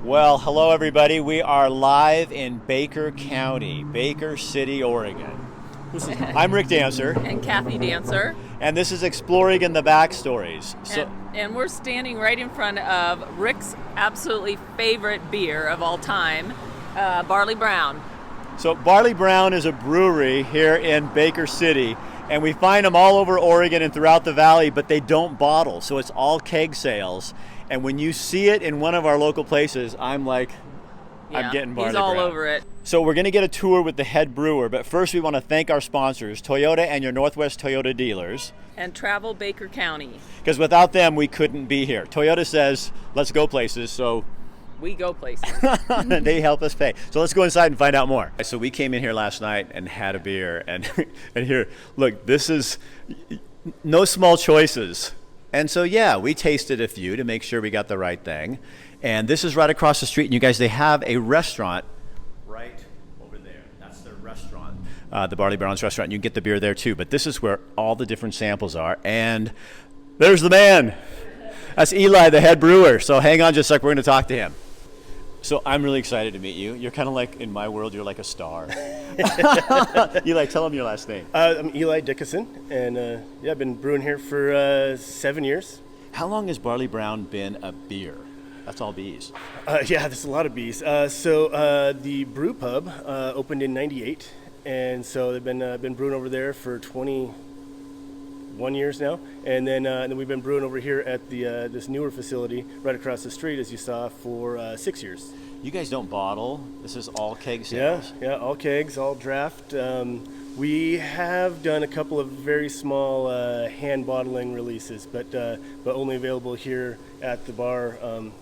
Well, hello everybody. We are live in Baker County, Baker City, Oregon. I'm Rick Dancer. And Kathy Dancer. And this is Exploring in the Backstories. And we're standing right in front of Rick's absolutely favorite beer of all time, Barley Brown. So Barley Brown is a brewery here in Baker City, and we find them all over Oregon and throughout the valley, but they don't bottle, so it's all keg sales. And when you see it in one of our local places, I'm like, I'm getting Barley Brown. He's all over it. So we're going to get a tour with the head brewer, but first we want to thank our sponsors, Toyota and your Northwest Toyota dealers. And Travel Baker County. Because without them, we couldn't be here. Toyota says, let's go places, so we go places. They help us pay. So let's go inside and find out more. So we came in here last night and had a beer, and here, look, this is no small choices. And so, yeah, we tasted a few to make sure we got the right thing. And this is right across the street. And you guys, they have a restaurant right over there. That's their restaurant, the Barley Brown's restaurant. You can get the beer there, too. But this is where all the different samples are. And there's the man. That's Eli, the head brewer. So hang on just a sec. We're going to talk to him. So I'm really excited to meet you. You're kind of like, in my world, you're like a star. Eli, tell him your last name. I'm Eli Dickinson, and I've been brewing here for 7 years. How long has Barley Brown been a beer? That's all bees. There's a lot of bees. The brew pub opened in '98, and so they've been brewing over there for 21 years now, and then we've been brewing over here at the this newer facility right across the street, as you saw, for 6 years. You guys don't bottle. This is all keg sales. Yeah, all kegs, all draft. We have done a couple of very small hand bottling releases, but only available here at the bar on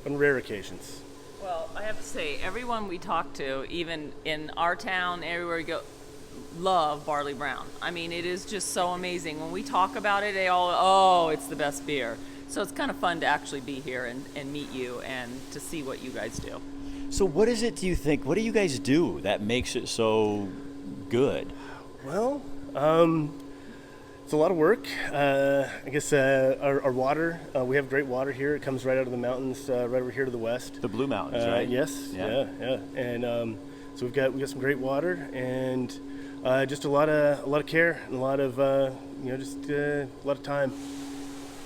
rare occasions. Well, I have to say, everyone we talk to, even in our town, everywhere we go, love Barley Brown. I mean, it is just so amazing. When we talk about it, they all, it's the best beer. So it's kind of fun to actually be here and meet you and to see what you guys do. So what is it, do you think, what do you guys do that makes it so good? Well, it's a lot of work. I guess our water, we have great water here. It comes right out of the mountains, right over here to the west. The Blue Mountains, right? Yes, yeah. And so we got some great water and just a lot of care and a lot of just a lot of time.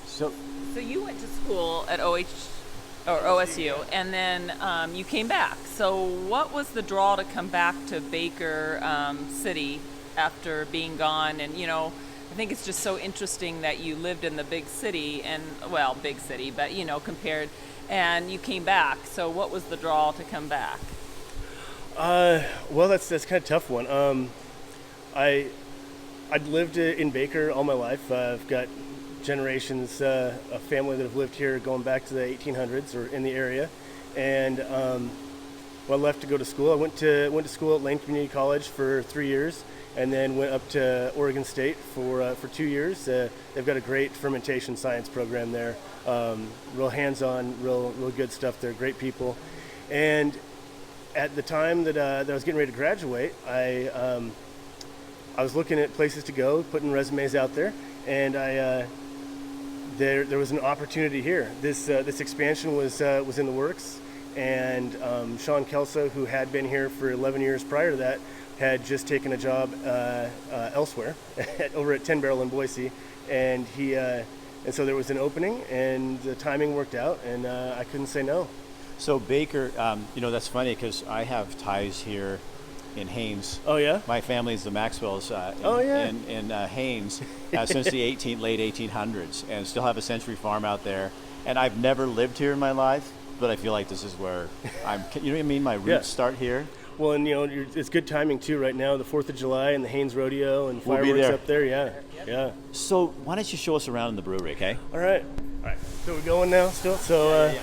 So you went to school at OSU, and then you came back. So what was the draw to come back to Baker City after being gone? And I think it's just so interesting that you lived in the big city, but compared, and you came back. So what was the draw to come back? Well, that's kind of a tough one. I'd lived in Baker all my life. I've got generations of family that have lived here going back to the 1800s or in the area, and I left to go to school. I went to school at Lane Community College for 3 years, and then went up to Oregon State for 2 years. They've got a great fermentation science program there, real hands-on, real good stuff. They're great people, and at the time that I was getting ready to graduate, I was looking at places to go, putting resumes out there, and there was an opportunity here. This expansion was in the works, and Sean Kelso, who had been here for 11 years prior to that, had just taken a job elsewhere, over at 10 Barrel in Boise, and so there was an opening, and the timing worked out, and I couldn't say no. So Baker, that's funny because I have ties here in Haines. Oh yeah. My family is the Maxwells in Haines since the late 1800s, and still have a Century Farm out there. And I've never lived here in my life, but I feel like this is where I'm. You know what I mean? My roots start here. Well, and it's good timing too. Right now, the 4th of July and the Haines Rodeo and fireworks up there. Yeah. So why don't you show us around in the brewery, okay? All right. So we're going now still. So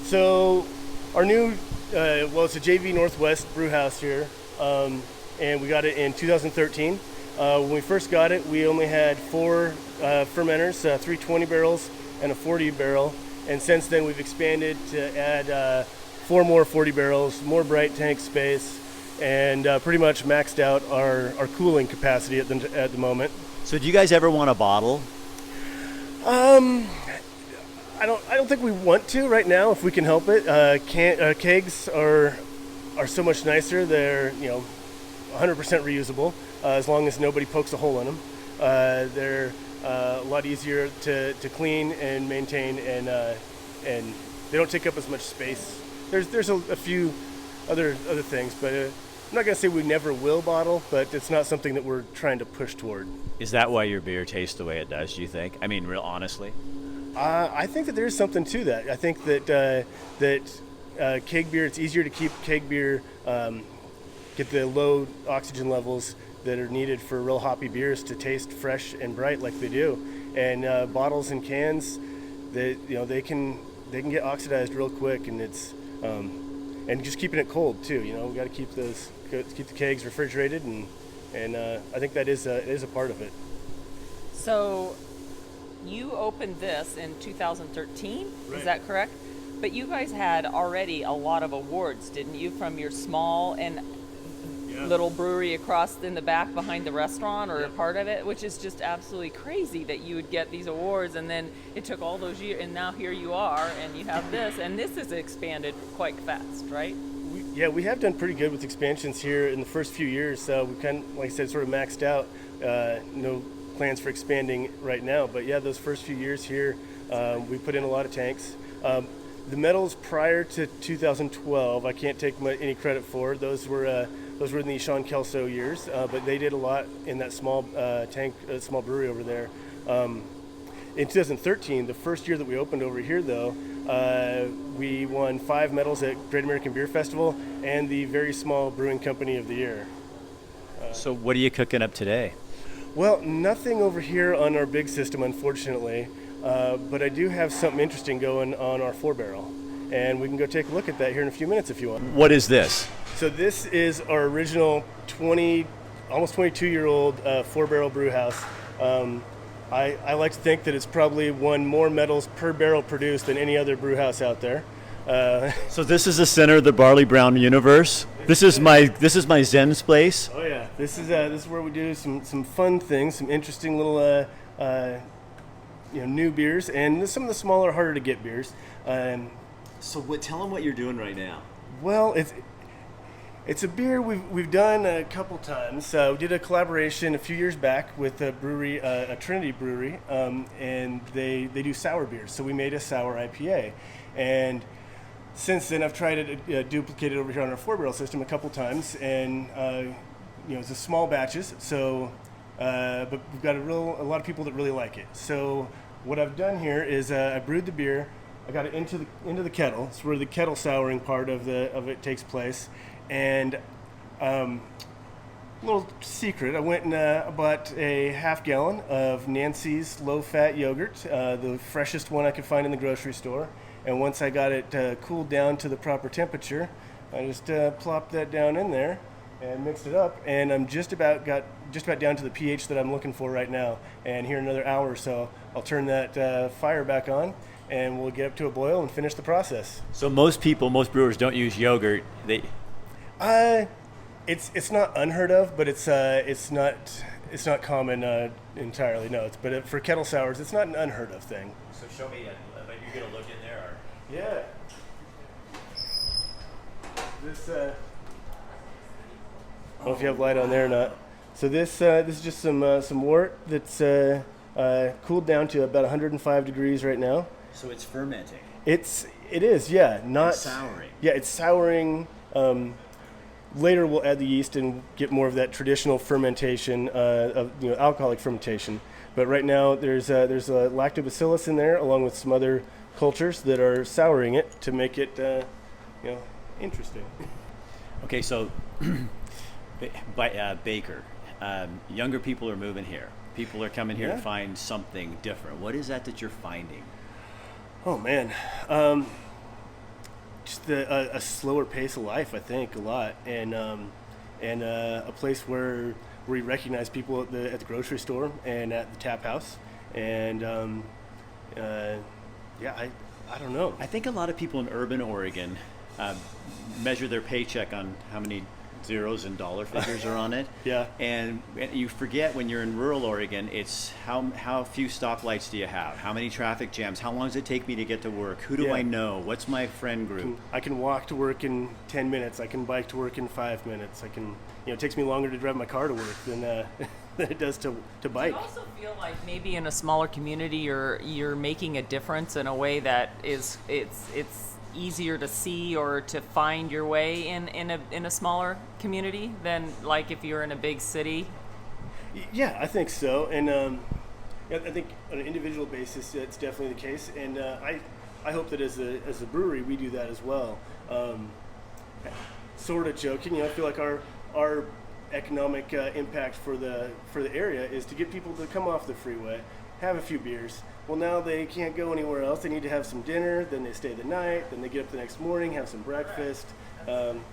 so our new it's a JV Northwest brew house here. And we got it in 2013. When we first got it, we only had 4 fermenters, 3 20 barrels and a 40 barrel. And since then, we've expanded to add 4 more 40 barrels, more bright tank space, and pretty much maxed out our cooling capacity at the moment. So do you guys ever want a bottle? I don't think we want to right now if we can help it. Kegs are so much nicer. They're 100% reusable as long as nobody pokes a hole in them. They're a lot easier to clean and maintain, and they don't take up as much space. There's a few other things, but I'm not gonna say we never will bottle, but it's not something that we're trying to push toward. Is that why your beer tastes the way it does, do you think? I mean, real honestly? I think that there's something to that. I think that keg beer, it's easier to keep keg beer, get the low oxygen levels that are needed for real hoppy beers to taste fresh and bright like they do. And bottles and cans, they can get oxidized real quick, and it's and just keeping it cold too. We got to keep the kegs refrigerated, and I think that is a part of it. So you opened this in 2013, Right. Is that correct? But you guys had already a lot of awards, didn't you, from your small and little brewery across in the back behind the restaurant, or a part of it, which is just absolutely crazy that you would get these awards, and then it took all those years, and now here you are, and you have this, and this has expanded quite fast, right? We have done pretty good with expansions here in the first few years. We kind of, like I said, sort of maxed out. No plans for expanding right now, but yeah, those first few years here, we put in a lot of tanks. The metals prior to 2012, I can't take any credit for. Those were in the Sean Kelso years, but they did a lot in that small small brewery over there. In 2013, the first year that we opened over here, though, we won 5 medals at Great American Beer Festival and the Very Small Brewing Company of the Year. So what are you cooking up today? Well, nothing over here on our big system, unfortunately, but I do have something interesting going on our 4-barrel, and we can go take a look at that here in a few minutes if you want. What is this? So this is our original almost 22-year-old 4-barrel brew house. I like to think that it's probably won more medals per barrel produced than any other brew house out there. So this is the center of the Barley Brown universe. This is my Zen space. Oh yeah, this is where we do some fun things, some interesting little new beers, and some of the smaller, harder to get beers. So tell them what you're doing right now. Well, it's a beer we've done a couple times. We did a collaboration a few years back with a brewery, a Trinity brewery, and they do sour beers. So we made a sour IPA, and since then I've tried to duplicate it over here on our 4-barrel system a couple times, and it's a small batches. So, but we've got a lot of people that really like it. So what I've done here is I brewed the beer. I got it into the kettle. It's where the kettle souring part of it takes place. And little secret, I went and bought a half gallon of Nancy's low-fat yogurt, the freshest one I could find in the grocery store. And once I got it cooled down to the proper temperature, I just plopped that down in there and mixed it up. And I'm just about down to the pH that I'm looking for right now. And here in another hour or so, I'll turn that fire back on, and we'll get up to a boil and finish the process. So most brewers don't use yogurt. It's not unheard of, but it's not common entirely. No, but for kettle sours, it's not an unheard of thing. So show me, you're gonna look in there. Or? Yeah. This I don't know if you have light on there or not. So this is just some wort that's cooled down to about 105 degrees right now. So it's fermenting. It is, yeah. Not it's souring. Yeah, it's souring. Later we'll add the yeast and get more of that traditional fermentation of alcoholic fermentation. But right now there's a lactobacillus in there along with some other cultures that are souring it to make it interesting. Okay, so Baker, younger people are moving here. People are coming here to find something different. What is that you're finding? Oh man, just a slower pace of life, I think, a lot, and a place where we recognize people at the grocery store and at the tap house, and I don't know. I think a lot of people in urban Oregon measure their paycheck on how many zeros and dollar figures are on it. Yeah. And you forget when you're in rural Oregon, it's how few stoplights do you have? How many traffic jams? How long does it take me to get to work? Who do I know? What's my friend group? I can walk to work in 10 minutes. I can bike to work in 5 minutes. It takes me longer to drive my car to work than than it does to bike. Do you also feel like maybe in a smaller community you're making a difference in a way that it's easier to see or to find your way in a smaller community than like if you're in a big city? Yeah, I think so. And I think on an individual basis, it's definitely the case. And I hope that as a brewery, we do that as well. Sort of joking, I feel like our economic impact for the area is to get people to come off the freeway, have a few beers. Well, now they can't go anywhere else. They need to have some dinner, then they stay the night, then they get up the next morning, have some breakfast.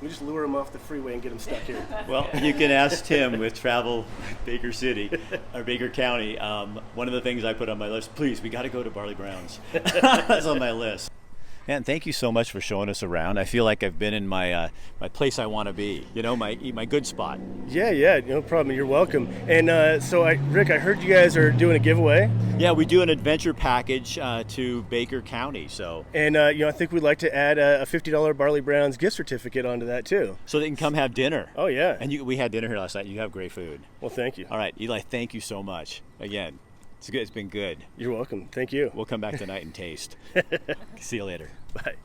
We just lure them off the freeway and get them stuck here. Well, you can ask Tim with Travel Baker City or Baker County. One of the things I put on my list, please, we got to go to Barley Brown's. That's on my list. Man, thank you so much for showing us around. I feel like I've been in my place I want to be, my good spot. Yeah, no problem. You're welcome. And Rick, I heard you guys are doing a giveaway. Yeah, we do an adventure package to Baker County. And I think we'd like to add a $50 Barley Brown's gift certificate onto that too. So they can come have dinner. Oh yeah. And we had dinner here last night. You have great food. Well, thank you. All right, Eli, thank you so much. Again, it's good. It's been good. You're welcome. Thank you. We'll come back tonight and taste. See you later. Bye.